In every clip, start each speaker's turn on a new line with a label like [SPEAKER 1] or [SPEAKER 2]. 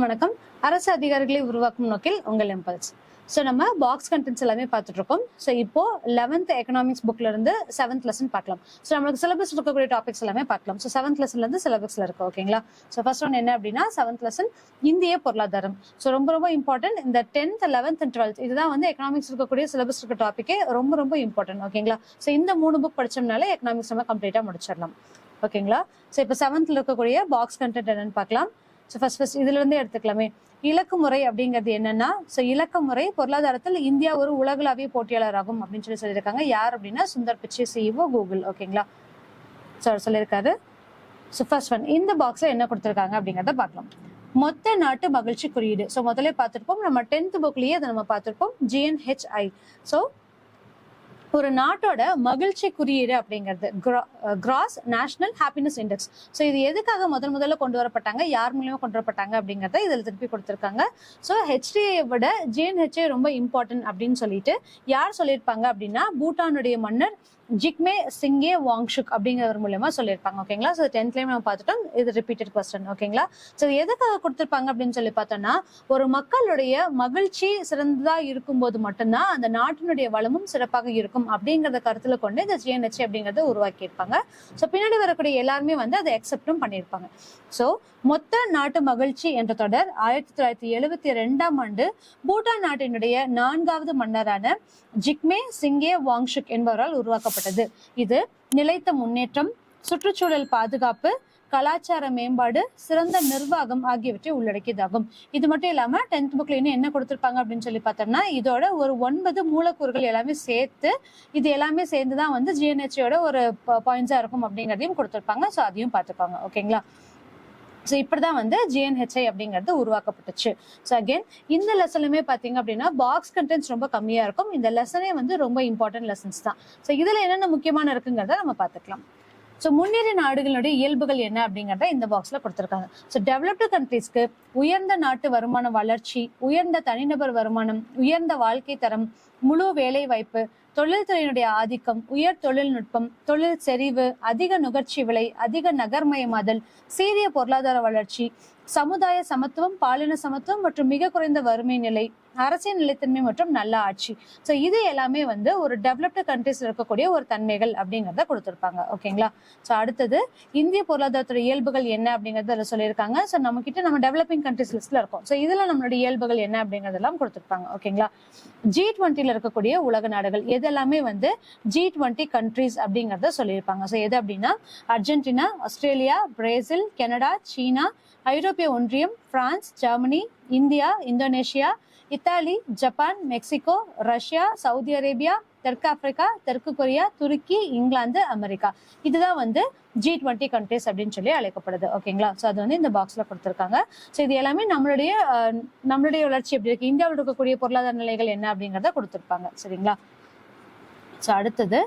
[SPEAKER 1] வணக்கம். அரசு அதிகாரிகளை உருவாக்கும் நோக்கில் உங்கள் இம்பல்ஸ். ஸோ நம்ம பாக்ஸ் கண்டென்ட்ஸ் எல்லாமே பார்த்துட்டு இருக்கோம். ஸோ இப்போ 11th எக்கனாமிக்ஸ் புக்ல இருந்து 7th லெசன் பார்க்கலாம். ஸோ நம்மளுக்கு சிலபஸ் இருக்கக்கூடிய டாபிக்ஸ் எல்லாமே பார்க்கலாம். ஸோ 7th லெசன்ல இருந்து சிலபஸ்ல இருக்கு. ஓகேங்களா? ஸோ ஃபர்ஸ்ட் ஒன் என்ன அப்படின்னா 7th லெசன் இந்திய பொருளாதாரம். ஸோ ரொம்ப இம்பார்ட்டன்ட். இந்த 10th 11th and 12th இதுதான் வந்து எக்கனாமிக்ஸ் இருக்கக்கூடிய சிலபஸ் இருக்க டாபிக்கே ரொம்ப இம்பார்ட்டன்ட். ஓகேங்களா? ஸோ இந்த 3 புக் படிச்சோம்னாலே எக்கனாமிக்ஸ் நம்ம கம்ப்ளீட்டா முடிச்சிடலாம். ஓகேங்களா? ஸோ இப்போ 7th இருக்கக்கூடிய பாக்ஸ் கண்டென்ட் என்னன்னு பார்க்கலாம். ஸோ ஃபர்ஸ்ட் இதுல இருந்தே எடுத்துக்கலாமே. இலக்கு முறை அப்படிங்கிறது என்னன்னா, ஸோ இலக்க முறை பொருளாதாரத்தில் இந்தியா ஒரு உலகளாவிய போட்டியாளர் ஆகும் அப்படின்னு சொல்லியிருக்காங்க. யார் அப்படின்னா சுந்தர் பிச்சை, CEO கூகுள். ஓகேங்களா? ஸோ சொல்லியிருக்காரு. ஸோ ஃபர்ஸ்ட் ஒன் இந்த பாக்ஸ்ல என்ன கொடுத்துருக்காங்க அப்படிங்கிறத பார்க்கலாம். மொத்த நாட்டு மகிழ்ச்சி குறியீடு. ஸோ முதல்ல பார்த்துருப்போம், நம்ம 10th புக்லயே அதை நம்ம பார்த்துருப்போம், GNHI. ஸோ ஒரு நாட்டோட மகிழ்ச்சி குறியீடு அப்படிங்கிறது cross national happiness index. So இது எதுக்காக முதல்ல கொண்டு வரப்பட்டாங்க, யார் மூலியமா கொண்டு வரப்பட்டாங்க அப்படிங்கிறத இதில் திருப்பி கொடுத்துருக்காங்க. ஸோ HDA விட GNHI ரொம்ப இம்பார்ட்டன்ட் அப்படின்னு சொல்லிட்டு யார் சொல்லியிருப்பாங்க அப்படின்னா பூட்டானுடைய மன்னர் ஜிக்மே சிங்கே வாங்ஷுக் அப்படிங்கிறவர் மூலமா சொல்லியிருப்பாங்க. ஓகேங்களா? ஸோ 10th நம்ம பார்த்துட்டோம். இது ரிப்பீட்டட் கொஸ்டின். ஓகேங்களா? ஸோ எதுக்காக கொடுத்துருப்பாங்க அப்படின்னு சொல்லி பார்த்தோம்னா, ஒரு மக்களுடைய மகிழ்ச்சி சிறந்ததா இருக்கும்போது மட்டும்தான் அந்த நாட்டினுடைய வளமும் சிறப்பாக இருக்கும் அப்படிங்கிறத கருத்துல கொண்டு இந்த GNHI அப்படிங்கறத உருவாக்கியிருப்பாங்க. ஸோ பின்னாடி வரக்கூடிய எல்லாருமே வந்து அதை அக்செப்டும் பண்ணியிருப்பாங்க. ஸோ மொத்த நாட்டு மகிழ்ச்சி என்ற தொடர் 1972ஆம் ஆண்டு பூட்டான் நாட்டினுடைய 4வது மன்னரான ஜிக்மே சிங்கே வாங்ஷுக் என்பவரால் உருவாக்கப்பட்டது. இது நிலைத்த முன்னேற்றம், சுற்றுச்சூழல் பாதுகாப்பு, கலாச்சார மேம்பாடு, சிறந்த நிர்வாகம் ஆகியவற்றை உள்ளடக்கியதாகும். இது மட்டும் இல்லாம 10th புக்ல இன்னும் என்ன கொடுத்திருப்பாங்க அப்படின்னு சொல்லி பார்த்தோம்னா, இதோட ஒரு 9 மூலக்கூறுகள் எல்லாமே சேர்த்து இது எல்லாமே சேர்ந்துதான் வந்து GNHIயோட ஒரு பாயிண்ட்ஸா இருக்கும் அப்படிங்கிறதையும் கொடுத்திருப்பாங்க. ஸோ அதையும் பார்த்துப்பாங்க. ஓகேங்களா? ஸோ இப்படிதான் வந்து GNHI அப்படிங்கிறது உருவாக்கப்பட்டுச்சு. ஸோ அகெயின் இந்த லெசனுமே பார்த்தீங்க அப்படின்னா பாக்ஸ் கண்டென்ட்ஸ் ரொம்ப கம்மியா இருக்கும். இந்த லெசனே வந்து ரொம்ப இம்பார்ட்டன்ட் லெசன்ஸ் தான். ஸோ இதுல என்னென்ன முக்கியமான இருக்குங்கிறத நம்ம பார்த்துக்கலாம். ஸோ முன்னேறிய நாடுகளுடைய இயல்புகள் என்ன அப்படிங்கிறத இந்த பாக்ஸ்ல கொடுத்துருக்காங்க. ஸோ டெவலப்டு கண்ட்ரீஸ்க்கு உயர்ந்த நாட்டு வருமான வளர்ச்சி, உயர்ந்த தனிநபர் வருமானம், உயர்ந்த வாழ்க்கை தரம், முழு வேலை வாய்ப்பு, தொழில்துறையினுடைய ஆதிக்கம், உயர் தொழில்நுட்பம், தொழில் செறிவு, அதிக நுகர்ச்சி விலை, அதிக நகர்மயமாதல், சீரிய பொருளாதார வளர்ச்சி, சமுதாய சமத்துவம், பாலின சமத்துவம் மற்றும் மிக குறைந்த வறுமை நிலை, அரசியல் நிலைத்தன்மை மற்றும் நல்ல ஆட்சி. ஸோ இது எல்லாமே வந்து ஒரு டெவலப்டு கண்ட்ரீஸ்ல இருக்கக்கூடிய ஒரு தன்மைகள் அப்படிங்கிறத கொடுத்துருப்பாங்க. ஓகேங்களா? ஸோ அடுத்தது இந்திய பொருளாதாரத்தோட இயல்புகள் என்ன அப்படிங்கறத சொல்லியிருக்காங்க. ஸோ நம்ம கிட்ட நம்ம டெவலப்பிங் கண்ட்ரீஸ் லிஸ்ட்ல இருக்கும். ஸோ இதுல நம்மளுடைய இயல்புகள் என்ன அப்படிங்கறதெல்லாம் கொடுத்துருப்பாங்க. ஓகேங்களா? G20ல இருக்கக்கூடிய உலக நாடுகள் எதெல்லாமே வந்து G20 கண்ட்ரீஸ் அப்படிங்கறத சொல்லியிருப்பாங்க. ஸோ எது அப்படின்னா அர்ஜென்டினா, ஆஸ்திரேலியா, பிரேசில், கனடா, சீனா, ஐரோப்பிய ஒன்றியம், France, Germany, India, Indonesia, Italy, Japan, Mexico, Russia, Saudi Arabia, தெற்கு ஆப்பிரிக்கா, தெற்கு கொரியா, துருக்கி, இங்கிலாந்து, அமெரிக்கா. இதுதான் வந்து G20 கண்ட்ரீஸ் அப்படின்னு சொல்லி அழைக்கப்படுது. ஓகேங்களா? ஸோ அது வந்து இந்த பாக்ஸ்ல கொடுத்துருக்காங்க. ஸோ இது எல்லாமே நம்மளுடைய வளர்ச்சி எப்படி இருக்கு, இந்தியாவில் இருக்கக்கூடிய பொருளாதார நிலைகள் என்ன அப்படிங்கிறத கொடுத்துருப்பாங்க. சரிங்களா? ஸோ அடுத்தது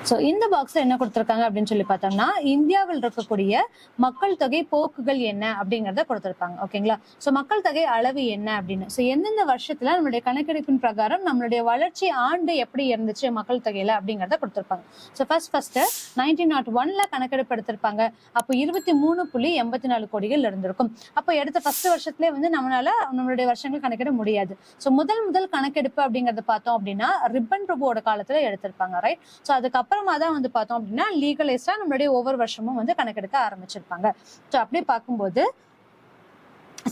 [SPEAKER 1] ஸோ இந்த பாக்ஸ்ல என்ன கொடுத்துருக்காங்க அப்படின்னு சொல்லி பார்த்தோம்னா, இந்தியாவில் இருக்கக்கூடிய மக்கள் தொகை போக்குகள் என்ன அப்படிங்கிறத கொடுத்துருப்பாங்க. ஓகேங்களா? ஸோ மக்கள் தொகை அளவு என்ன அப்படின்னு, ஸோ எந்தெந்த வருஷத்துல நம்மளுடைய கணக்கெடுப்பின் பிரகாரம் நம்மளுடைய வளர்ச்சி ஆண்டு எப்படி இருந்துச்சு மக்கள் தொகையில அப்படிங்கிறத கொடுத்துருப்பாங்க. ஸோ ஃபர்ஸ்ட் 1901ல கணக்கெடுப்பு எடுத்திருப்பாங்க. அப்போ 23.84 கோடிகள் இருந்திருக்கும். அப்போ எடுத்த ஃபர்ஸ்ட் வருஷத்துலேயே வந்து நம்மளுடைய வருஷங்கள் கணக்கிட முடியாது. ஸோ முதல் கணக்கெடுப்பு அப்படிங்கறத பார்த்தோம் அப்படின்னா ரிப்பன் பிரபுவோட காலத்துல எடுத்திருப்பாங்க. ரைட்? ஸோ அதுக்கப்புறமா தான் வந்து பார்த்தோம் அப்படின்னா லீகலைஸ்டா நம்மளுடைய ஒவ்வொரு வருஷமும் வந்து கணக்கெடுக்க ஆரம்பிச்சிருப்பாங்க. ஸோ அப்படி பார்க்கும்போது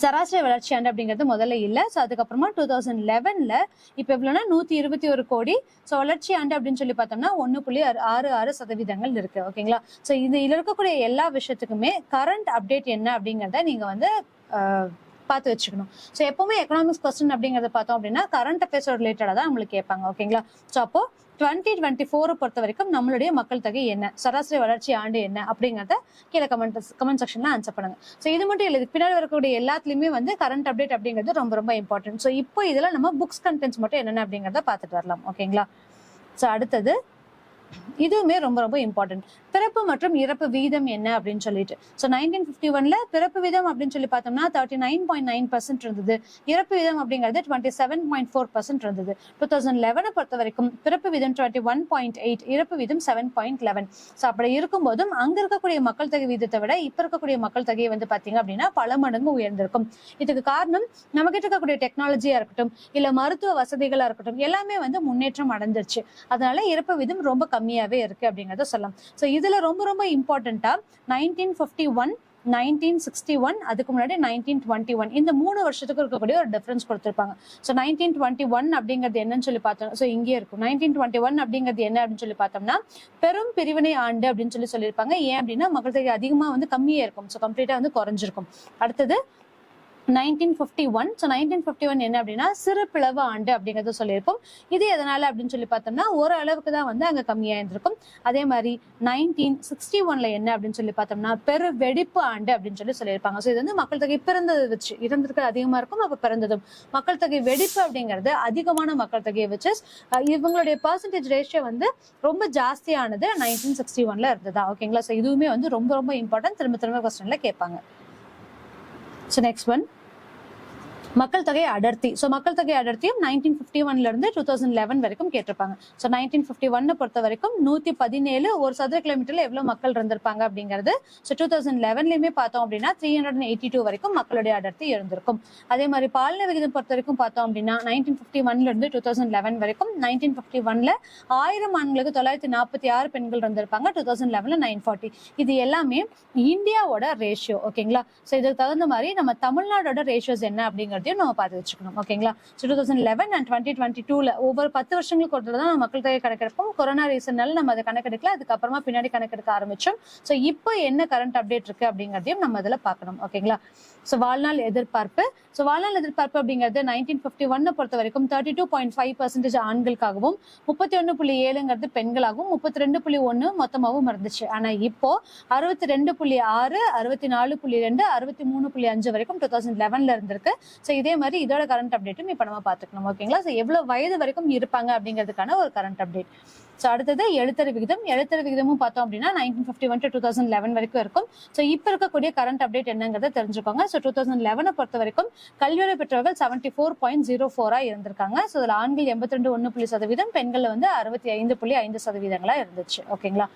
[SPEAKER 1] சராசரி வளர்ச்சி ஆண்டு அப்படிங்கிறது முதல்ல இல்லை. ஸோ அதுக்கப்புறமா 2011ல இப்போ எவ்வளோனா 121 கோடி. ஸோ வளர்ச்சி ஆண்டு அப்படின்னு சொல்லி பார்த்தோம்னா 1.66% இருக்கு. ஓகேங்களா? ஸோ இதுல இருக்கக்கூடிய எல்லா விஷயத்துக்குமே கரண்ட் அப்டேட் என்ன அப்படிங்கிறத நீங்க வந்து பார்த்து வச்சுக்கணும். ஸோ எப்பவுமே எக்கனாமிக்ஸ் கொஸ்டின் அப்படிங்கறத பார்த்தோம் அப்படின்னா கரண்ட் அஃபேர்ஸோட ரிலேட்டடா தான் உங்களுக்கு கேட்பாங்க. ஓகேங்களா? ஸோ அப்போ 2024 பொறுத்த வரைக்கும் நம்மளுடைய மக்கள் தொகை என்ன, சராசரி வளர்ச்சி ஆண்டு என்ன அப்படிங்கறத கீழே கமெண்ட் செக்ஷன்ல ஆன்சர் பண்ணுங்க. ஸோ இது மட்டும் இல்லை, இதுக்கு பின்னாடி வரக்கூடிய எல்லாத்துலயுமே வந்து கரண்ட் அப்டேட் அப்படிங்கிறது ரொம்ப இம்பார்ட்டன்ட். ஸோ இப்போ இதுல நம்ம புக்ஸ் கண்டென்ட்ஸ் மட்டும் என்னென்ன அப்படிங்கறத பார்த்துட்டு வரலாம். ஓகேங்களா? ஸோ அடுத்தது இதுவுமே ரொம்ப ரொம்ப இம்பார்ட்டன்ட். பிறப்பு மற்றும் இறப்பு வீதம் என்ன அப்படின்னு சொல்லிட்டு. ஸோ 1951ல பிறப்பு வீதம் அப்படின்னு சொல்லி பார்த்தோம்னா 39.9% இருந்தது. இறப்பு வீதம் அப்படிங்கிறது 27.4% இருந்தது. 2011 பொறுத்த வரைக்கும் பிறப்பு வீதம் 21.8, இறப்பு வீதம் 7.11. ஸோ அப்படி இருக்கும்போதும் அங்க இருக்கக்கூடிய மக்கள் தொகை வீதத்தை விட இப்ப இருக்கக்கூடிய மக்கள் தொகையை வந்து பாத்தீங்க அப்படின்னா பல மடங்கு உயர்ந்திருக்கும். இதுக்கு காரணம் நமக்கிட்ட இருக்கக்கூடிய டெக்னாலஜியா இருக்கட்டும், இல்ல மருத்துவ வசதிகளா இருக்கட்டும், எல்லாமே வந்து முன்னேற்றம் அடைஞ்சிருச்சு. அதனால இறப்பு வீதம் ரொம்ப கம்மியாவே இருக்கு அப்படிங்கறத சொல்லலாம். ஸோ இதுல ரொம்ப ரொம்ப இம்பார்ட்டன்டா 1951, 1961, அதுக்கு முன்னாடி 1921, இந்த 3 வருஷத்துக்கு இருக்கக்கூடிய ஒரு டிஃபரன்ஸ் கொடுத்திருப்பாங்க. ஸோ 1921 அப்படிங்கிறது என்னன்னு சொல்லி பார்த்தோம். ஸோ இங்கே இருக்கும் 1921 அப்படிங்கிறது என்ன அப்படின்னு சொல்லி பார்த்தோம்னா பெரும் பிரிவினை ஆண்டு அப்படின்னு சொல்லியிருப்பாங்க. ஏன் அப்படின்னா மக்கள் தொகை அதிகமா வந்து கம்மியா இருக்கும். ஸோ கம்ப்ளீட்டா வந்து குறைஞ்சிருக்கும். அடுத்தது 1951. ஸோ 1951 என்ன அப்படின்னா சிறு பிளவு ஆண்டு அப்படிங்கறத சொல்லியிருப்போம். இது எதனால அப்படின்னு சொல்லி பார்த்தோம்னா ஒரு அளவுக்கு தான் வந்து அங்க கம்மியா இருந்திருக்கும். அதே மாதிரி 1961ல என்ன அப்படின்னு சொல்லி பார்த்தோம்னா பெரு வெடிப்பு ஆண்டு அப்படின்னு சொல்லியிருப்பாங்க. ஸோ இது வந்து மக்கள் தொகை பிறந்ததை வச்சு இருந்திருக்கிறது அதிகமா இருக்கும். அப்ப பிறந்ததும் மக்கள் தொகை வெடிப்பு அப்படிங்கிறது அதிகமான மக்கள் தொகையை வச்சு இவங்களுடைய பர்சன்டேஜ் ரேஷியோ வந்து ரொம்ப ஜாஸ்தியானது 1961ல இருந்ததா. ஓகேங்களா. ஸோ இதுவுமே வந்து ரொம்ப ரொம்ப இம்பார்ட்டன்ட். திரும்ப திரும்ப கொஸ்டின்ல கேட்பாங்க. ஸோ நெக்ஸ்ட் ஒன் மக்கள் தொகை அடர்த்தி. ஸோ மக்கள் தொகை அடர்த்தியும் 1951ல இருந்து 2011 வரைக்கும் கேட்டிருப்பாங்க. ஸோ 1951 பொறுத்த வரைக்கும் 117 ஒரு சதுர கிலோமீட்டர்ல எவ்வளவு மக்கள் இருந்திருப்பாங்க அப்படிங்கிறது. ஸோ 2011லயுமே பார்த்தோம் அப்படின்னா 382 வரைக்கும் மக்களுடைய அடர்த்தி இருந்திருக்கும். அதே மாதிரி பாலின விகிதம் பொறுத்த வரைக்கும் பார்த்தோம் அப்படின்னா 1951ல இருந்து 2011 வரைக்கும் 1951ல 1000 ஆண்களுக்கு 946 பெண்கள் இருந்திருப்பாங்க. 2011ல 940. இது எல்லாமே இந்தியாவோட ரேஷியோ. ஓகேங்களா. ஸோ இதுக்கு தகுந்த மாதிரி நம்ம தமிழ்நாடோட ரேஷியோஸ் என்ன அப்படிங்கிறது நம்ம பார்த்து வச்சுக்கணும். ஓகேங்களா. 2011 and 2022ல ஒவ்வொரு 10 வருஷங்களுக்கு ஒரு தடவை தான் மக்கள் தொகை கணக்கெடுப்போம். கொரோனா ரீசன்னால நம்ம அதை கணக்கெடுக்கல. அதுக்கப்புறமா பின்னாடி கணக்கெடுக்க ஆரம்பிச்சோம். ஸோ இப்போ என்ன கரண்ட் அப்டேட் இருக்கு அப்படிங்கிறதையும் நம்ம இதுல பார்க்கணும். ஓகேங்களா. ஸோ வாழ்நாள் எதிர்பார்ப்பு. ஸோ வாழ்நாள் எதிர்பார்ப்பு அப்படிங்கிறது 1951 பொறுத்த வரைக்கும் 32.5% ஆண்களுக்காகவும் 31.7 பெண்களாகவும் 32.1 மொத்தமாகவும் இருந்துச்சு. ஆனா இப்போ 62.6, 64.2, 63.5 வரைக்கும் 2011ல இருந்திருக்கு. ஸோ இதே மாதிரி இதோட கரண்ட் அப்டேட்டும் இப்ப நம்ம பாத்துக்கணும். ஓகேங்களா. ஸோ எவ்வளவு வயது வரைக்கும் இருப்பாங்க அப்படிங்கிறதுக்கான ஒரு கரண்ட் அப்டேட். ஸோ அடுத்தது எழுத்தறி விகிதம். எழுத்தறி விகிதமும் பார்த்தோம் அப்படின்னா 1951 to 2011 வரைக்கும் இருக்கும். ஸோ இப்போ இருக்கக்கூடிய கரண்ட் அப்டேட் என்னங்கிறத தெரிஞ்சுக்கோங்க. ஸோ 2011 பொறுத்த வரைக்கும் கல்வியுறை பெற்றவர்கள் 74.04 இருந்திருக்காங்க. ஸோ அதில் ஆண்கள் 82.1%, பெண்கள் வந்து 65.5% இருந்துச்சு. ஓகேங்களா.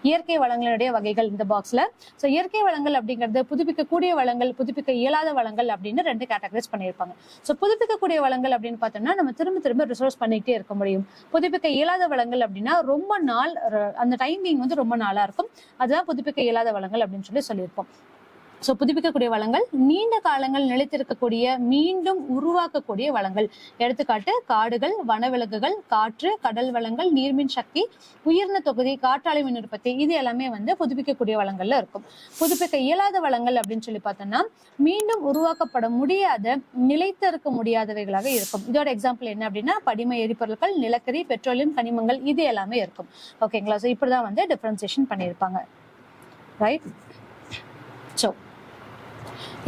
[SPEAKER 1] இயற்கை வளங்களுடைய வகைகள் இந்த பாக்ஸ்ல. ஸோ இயற்கை வளங்கள் அப்படிங்கிறது புதுப்பிக்கக்கூடிய வளங்கள், புதுப்பிக்க இயலாத வளங்கள் அப்படின்னு 2 கேட்டகரைஸ் பண்ணியிருப்பாங்க. ஸோ புதுப்பிக்கக்கூடிய வளங்கள் அப்படின்னு பார்த்தோம்னா நம்ம திரும்ப திரும்ப ரிசோர்ஸ் பண்ணிக்கிட்டே இருக்க முடியும். புதுப்பிக்க இயலாத வளங்கள் அப்படின்னா ரொம்ப நாள் அந்த டைமிங் வந்து ரொம்ப நாளா இருக்கும். அதுதான் புதுப்பிக்க இயலாத வளங்கள் அப்படின்னு சொல்லியிருப்போம். ஸோ புதுப்பிக்கக்கூடிய வளங்கள் நீண்ட காலங்கள் நிலைத்திருக்கக்கூடிய மீண்டும் உருவாக்கக்கூடிய வளங்கள். எடுத்துக்காட்டு காடுகள், வனவிலங்குகள், காற்று, கடல் வளங்கள், நீர்மின் சக்தி, உயிர்ன தொகுதி, காற்றாலை மின் உற்பத்தி, இது எல்லாமே வந்து புதுப்பிக்கக்கூடிய வளங்கள்ல இருக்கும். புதுப்பிக்க இயலாத வளங்கள் அப்படின்னு சொல்லி பார்த்தோம்னா மீண்டும் உருவாக்கப்பட முடியாத, நிலைத்திருக்க முடியாதவைகளாக இருக்கும். இதோட எக்ஸாம்பிள் என்ன அப்படின்னா படிம எரிபொருட்கள், நிலக்கரி, பெட்ரோலியம், கனிமங்கள், இது எல்லாமே இருக்கும். ஓகேங்களா. ஸோ இப்படிதான் வந்து டிஃபரன்சியேஷன் பண்ணியிருப்பாங்க. ரைட். ஸோ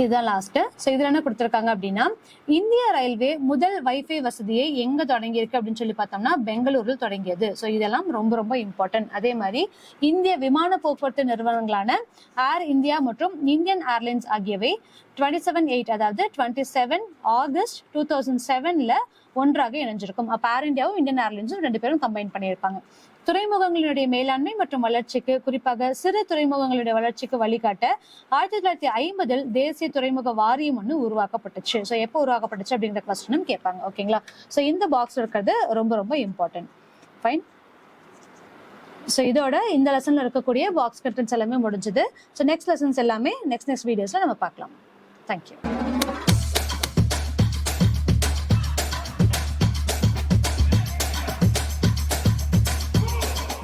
[SPEAKER 1] இதுதான் லாஸ்ட். ஸோ இதுல என்ன கொடுத்திருக்காங்க அப்படின்னா இந்திய ரயில்வே முதல் வைஃபை வசதியை எங்க தொடங்கி இருக்கு அப்படின்னு சொல்லி பார்த்தோம்னா பெங்களூரில் தொடங்கியது. ஸோ இதெல்லாம் ரொம்ப ரொம்ப இம்பார்ட்டன்ட். அதே மாதிரி இந்திய விமான போக்குவரத்து நிறுவனங்களான ஏர் இந்தியா மற்றும் இந்தியன் ஏர்லைன்ஸ் ஆகியவை 27/8 அதாவது 27 ஆகஸ்ட் 2007ல ஒன்றாக இணைஞ்சிருக்கும். அப்ப ஏர் இந்தியாவும் இந்தியன் ஏர்லைன்ஸும் 2 பேரும் கம்பைன் பண்ணியிருப்பாங்க. துறைமுகங்களுடைய மேலாண்மை மற்றும் வளர்ச்சிக்கு, குறிப்பாக சிறு துறைமுகங்களுடைய வளர்ச்சிக்கு வழிகாட்ட 1950 தேசிய துறைமுக வாரியம் ஒன்று உருவாக்கப்பட்டுச்சு. ஸோ எப்போ உருவாக்கப்பட்டுச்சு அப்படிங்கிற கொஸ்டினும் கேட்பாங்க. ஓகேங்களா. ஸோ இந்த பாக்ஸ் இருக்கிறது ரொம்ப ரொம்ப இம்பார்ட்டன்ட். ஃபைன். ஸோ இதோட இந்த லெசன்ல இருக்கக்கூடிய பாக்ஸ் கண்டென்ட்ஸ் எல்லாமே முடிஞ்சது. ஸோ நெக்ஸ்ட் லெசன்ஸ் எல்லாமே நெக்ஸ்ட் வீடியோஸ்ல நம்ம பார்க்கலாம். தேங்க்யூ.